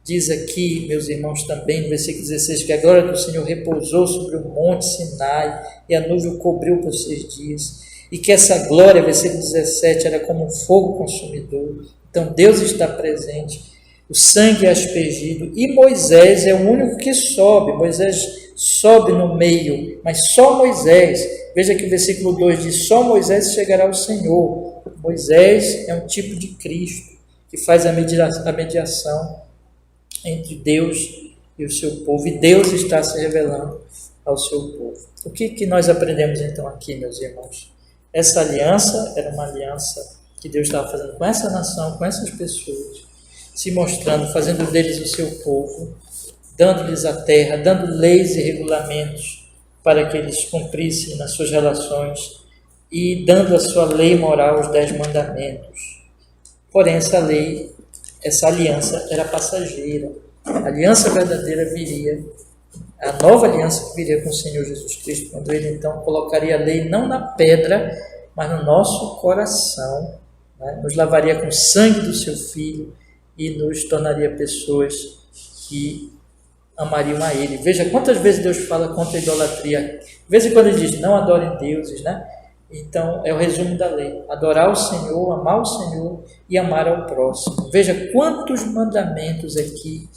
Diz aqui, meus irmãos, também no versículo 16, que a glória do Senhor repousou sobre o monte Sinai, e a nuvem o cobriu por 6 dias, e que essa glória, versículo 17, era como um fogo consumidor. Então Deus está presente, o sangue é aspergido, e Moisés é o único que sobe. Moisés sobe no meio, mas só Moisés. Veja que o versículo 2 diz: só Moisés chegará ao Senhor. Moisés é um tipo de Cristo, que faz a mediação entre Deus e o seu povo, e Deus está se revelando ao seu povo. O que nós aprendemos então aqui, meus irmãos? Essa aliança era uma aliança que Deus estava fazendo com essa nação, com essas pessoas, se mostrando, fazendo deles o seu povo, dando-lhes a terra, dando leis e regulamentos para que eles cumprissem nas suas relações e dando a sua lei moral, os 10 mandamentos. Porém, essa lei, essa aliança era passageira. A aliança verdadeira viria, a nova aliança que viria com o Senhor Jesus Cristo, quando Ele então colocaria a lei não na pedra, mas no nosso coração, né? Nos lavaria com o sangue do seu Filho e nos tornaria pessoas que amariam a Ele. Veja quantas vezes Deus fala contra a idolatria. De vez em quando Ele diz: não adorem deuses, né? Então, é o resumo da lei: adorar o Senhor, amar o Senhor e amar ao próximo. Veja quantos mandamentos aqui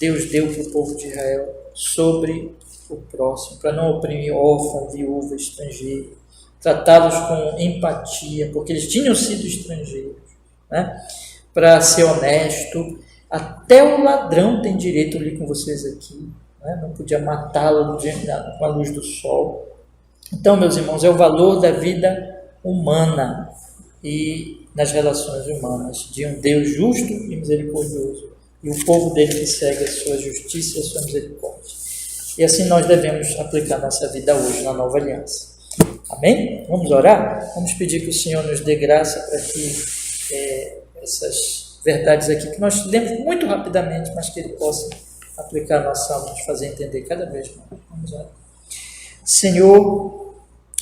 Deus deu para o povo de Israel sobre o próximo, para não oprimir órfão, viúva, estrangeiro, tratá-los com empatia, porque eles tinham sido estrangeiros, né? Para ser honesto. Até o ladrão tem direito, eu li com vocês aqui, né? Não podia matá-lo com a luz do sol. Então, meus irmãos, é o valor da vida humana e nas relações humanas, de um Deus justo e misericordioso, e o povo dele que segue a sua justiça e a sua misericórdia. E assim nós devemos aplicar nossa vida hoje na nova aliança. Amém? Vamos orar? Vamos pedir que o Senhor nos dê graça para que essas verdades aqui, que nós lemos muito rapidamente, mas que Ele possa aplicar a nossa alma, nos fazer entender cada vez mais. Vamos orar. Senhor,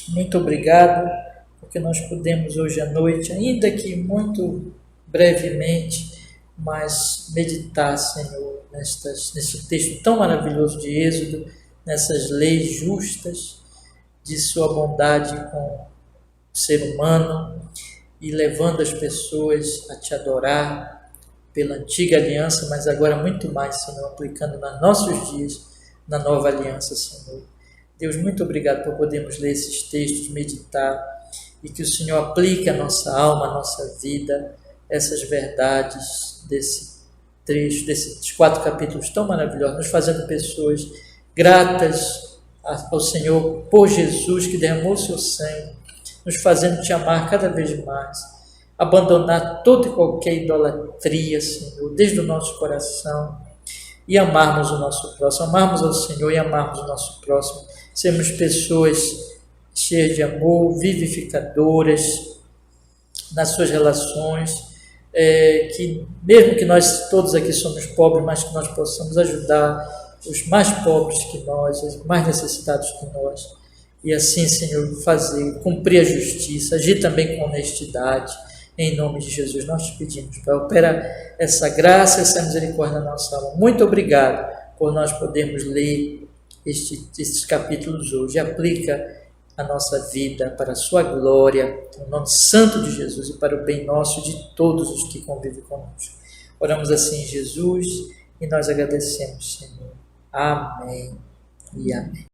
muito obrigado, porque nós podemos hoje à noite, ainda que muito brevemente, mas meditar, Senhor, nesse texto tão maravilhoso de Êxodo, nessas leis justas de sua bondade com o ser humano e levando as pessoas a te adorar pela antiga aliança, mas agora muito mais, Senhor, aplicando nos nossos dias, na nova aliança, Senhor. Deus, muito obrigado por podermos ler esses textos, meditar, e que o Senhor aplique à nossa alma, à nossa vida, essas verdades desse trecho, desses 4 capítulos tão maravilhosos, nos fazendo pessoas gratas ao Senhor por Jesus que derramou seu sangue, nos fazendo te amar cada vez mais, abandonar toda e qualquer idolatria, Senhor, desde o nosso coração, e amarmos o nosso próximo, amarmos ao Senhor e amarmos o nosso próximo, sermos pessoas cheias de amor, vivificadoras nas suas relações, que mesmo que nós todos aqui somos pobres, mas que nós possamos ajudar os mais pobres que nós, os mais necessitados que nós, e assim, Senhor, fazer, cumprir a justiça, agir também com honestidade. Em nome de Jesus, nós te pedimos, Pai, opera essa graça, essa misericórdia na nossa alma. Muito obrigado por nós podermos ler estes capítulos hoje. Aplica a nossa vida para a sua glória, no nome santo de Jesus e para o bem nosso e de todos os que convivem conosco. Oramos assim em Jesus e nós agradecemos, Senhor. Amém e amém.